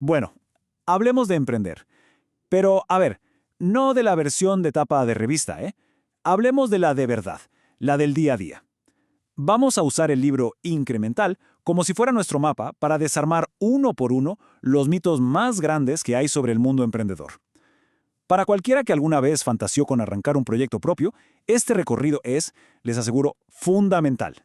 Bueno, hablemos de emprender. Pero, a ver, no de la versión de tapa de revista, ¿eh? Hablemos de la de verdad, la del día a día. Vamos a usar el libro Incremental como si fuera nuestro mapa para desarmar uno por uno los mitos más grandes que hay sobre el mundo emprendedor. Para cualquiera que alguna vez fantaseó con arrancar un proyecto propio, este recorrido es, les aseguro, fundamental.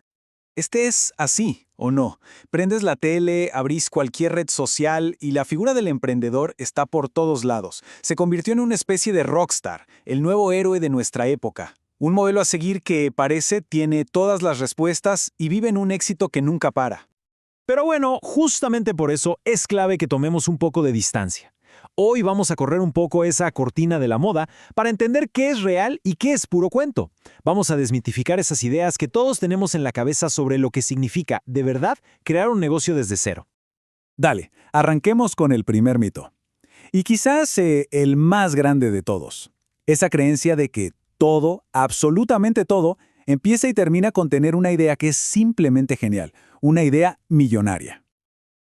Estés así o no, prendes la tele, abrís cualquier red social y la figura del emprendedor está por todos lados. Se convirtió en una especie de rockstar, el nuevo héroe de nuestra época. Un modelo a seguir que parece tiene todas las respuestas y vive en un éxito que nunca para. Pero bueno, justamente por eso es clave que tomemos un poco de distancia. Hoy vamos a correr un poco esa cortina de la moda para entender qué es real y qué es puro cuento. Vamos a desmitificar esas ideas que todos tenemos en la cabeza sobre lo que significa, de verdad, crear un negocio desde cero. Dale, arranquemos con el primer mito. Y quizás el más grande de todos. Esa creencia de que todo, absolutamente todo, empieza y termina con tener una idea que es simplemente genial, una idea millonaria.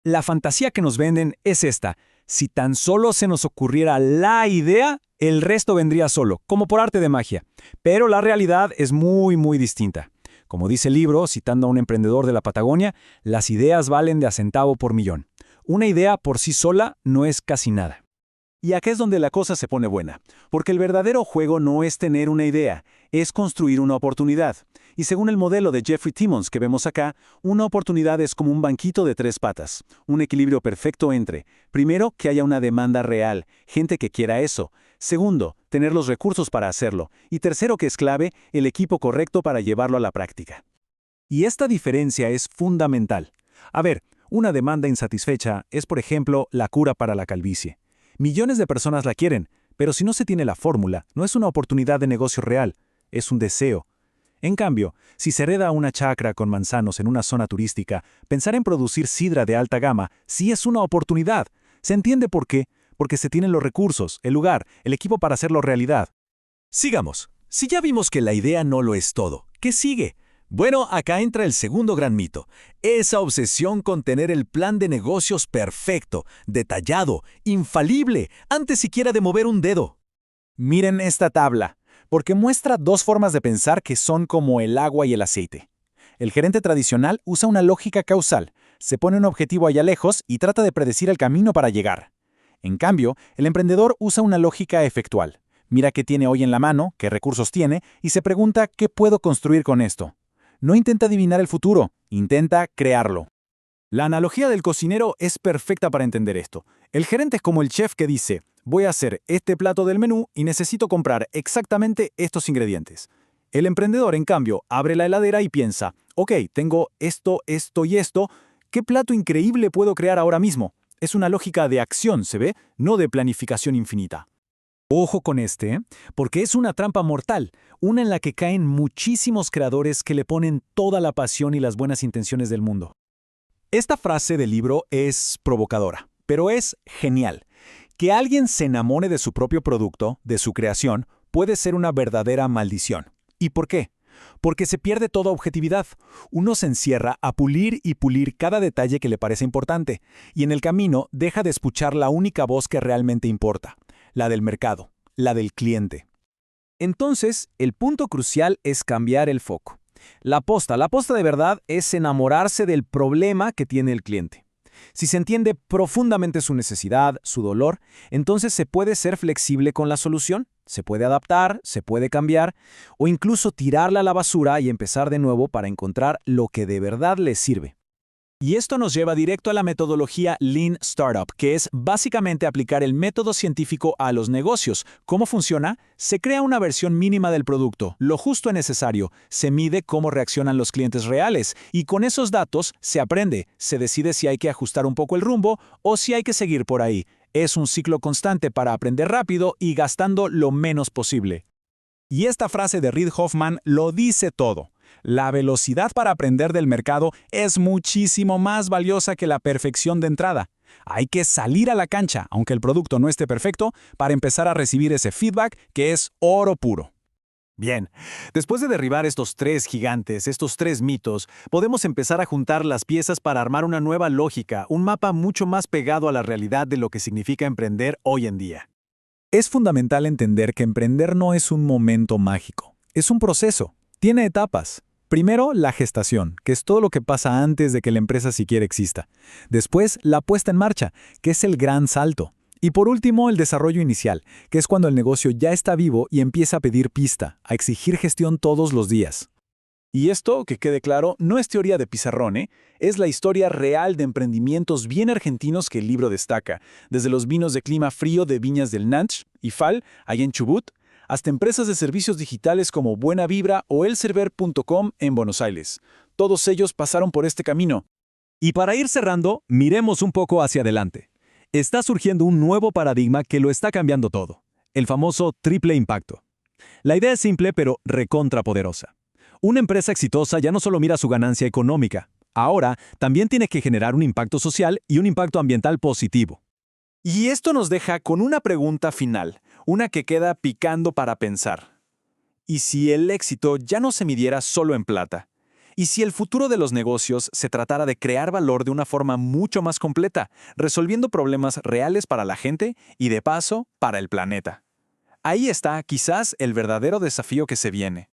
La fantasía que nos venden es esta. Si tan solo se nos ocurriera la idea, el resto vendría solo, como por arte de magia. Pero la realidad es muy distinta. Como dice el libro, citando a un emprendedor de la Patagonia, las ideas valen de a centavo por millón. Una idea por sí sola no es casi nada. Y aquí es donde la cosa se pone buena, porque el verdadero juego no es tener una idea, es construir una oportunidad. Y según el modelo de Jeffrey Timmons que vemos acá, una oportunidad es como un banquito de 3 patas, un equilibrio perfecto entre, primero, que haya una demanda real, gente que quiera eso; segundo, tener los recursos para hacerlo; y tercero, que es clave, el equipo correcto para llevarlo a la práctica. Y esta diferencia es fundamental. A ver, una demanda insatisfecha es, por ejemplo, la cura para la calvicie. Millones de personas la quieren, pero si no se tiene la fórmula, no es una oportunidad de negocio real, es un deseo. En cambio, si se hereda una chacra con manzanos en una zona turística, pensar en producir sidra de alta gama sí es una oportunidad. ¿Se entiende por qué? Porque se tienen los recursos, el lugar, el equipo para hacerlo realidad. Sigamos. Si ya vimos que la idea no lo es todo, ¿qué sigue? Bueno, acá entra el segundo gran mito, esa obsesión con tener el plan de negocios perfecto, detallado, infalible, antes siquiera de mover un dedo. Miren esta tabla, porque muestra dos formas de pensar que son como el agua y el aceite. El gerente tradicional usa una lógica causal, se pone un objetivo allá lejos y trata de predecir el camino para llegar. En cambio, el emprendedor usa una lógica efectual. Mira qué tiene hoy en la mano, qué recursos tiene, y se pregunta qué puedo construir con esto. No intenta adivinar el futuro, intenta crearlo. La analogía del cocinero es perfecta para entender esto. El gerente es como el chef que dice, voy a hacer este plato del menú y necesito comprar exactamente estos ingredientes. El emprendedor, en cambio, abre la heladera y piensa, ok, tengo esto, esto y esto, ¿qué plato increíble puedo crear ahora mismo? Es una lógica de acción, ¿se ve? No de planificación infinita. Ojo con este, porque es una trampa mortal, una en la que caen muchísimos creadores que le ponen toda la pasión y las buenas intenciones del mundo. Esta frase del libro es provocadora, pero es genial. Que alguien se enamore de su propio producto, de su creación, puede ser una verdadera maldición. ¿Y por qué? Porque se pierde toda objetividad. Uno se encierra a pulir y pulir cada detalle que le parece importante, y en el camino deja de escuchar la única voz que realmente importa, la del mercado, la del cliente. Entonces, el punto crucial es cambiar el foco. La aposta de verdad es enamorarse del problema que tiene el cliente. Si se entiende profundamente su necesidad, su dolor, entonces se puede ser flexible con la solución, se puede adaptar, se puede cambiar, o incluso tirarla a la basura y empezar de nuevo para encontrar lo que de verdad les sirve. Y esto nos lleva directo a la metodología Lean Startup, que es básicamente aplicar el método científico a los negocios. ¿Cómo funciona? Se crea una versión mínima del producto, lo justo y necesario, se mide cómo reaccionan los clientes reales, y con esos datos se aprende, se decide si hay que ajustar un poco el rumbo o si hay que seguir por ahí. Es un ciclo constante para aprender rápido y gastando lo menos posible. Y esta frase de Reid Hoffman lo dice todo. La velocidad para aprender del mercado es muchísimo más valiosa que la perfección de entrada. Hay que salir a la cancha, aunque el producto no esté perfecto, para empezar a recibir ese feedback que es oro puro. Bien, después de derribar estos tres gigantes, estos tres mitos, podemos empezar a juntar las piezas para armar una nueva lógica, un mapa mucho más pegado a la realidad de lo que significa emprender hoy en día. Es fundamental entender que emprender no es un momento mágico, es un proceso, tiene etapas. Primero, la gestación, que es todo lo que pasa antes de que la empresa siquiera exista. Después, la puesta en marcha, que es el gran salto. Y por último, el desarrollo inicial, que es cuando el negocio ya está vivo y empieza a pedir pista, a exigir gestión todos los días. Y esto, que quede claro, no es teoría de pizarrón, ¿eh? Es la historia real de emprendimientos bien argentinos que el libro destaca, desde los vinos de clima frío de Viñas del Nanch, IFAL, allá en Chubut, hasta empresas de servicios digitales como Buena Vibra o elserver.com en Buenos Aires. Todos ellos pasaron por este camino. Y para ir cerrando, miremos un poco hacia adelante. Está surgiendo un nuevo paradigma que lo está cambiando todo, el famoso triple impacto. La idea es simple pero recontrapoderosa. Una empresa exitosa ya no solo mira su ganancia económica, ahora también tiene que generar un impacto social y un impacto ambiental positivo. Y esto nos deja con una pregunta final, una que queda picando para pensar. ¿Y si el éxito ya no se midiera solo en plata? ¿Y si el futuro de los negocios se tratara de crear valor de una forma mucho más completa, resolviendo problemas reales para la gente y, de paso, para el planeta? Ahí está, quizás, el verdadero desafío que se viene.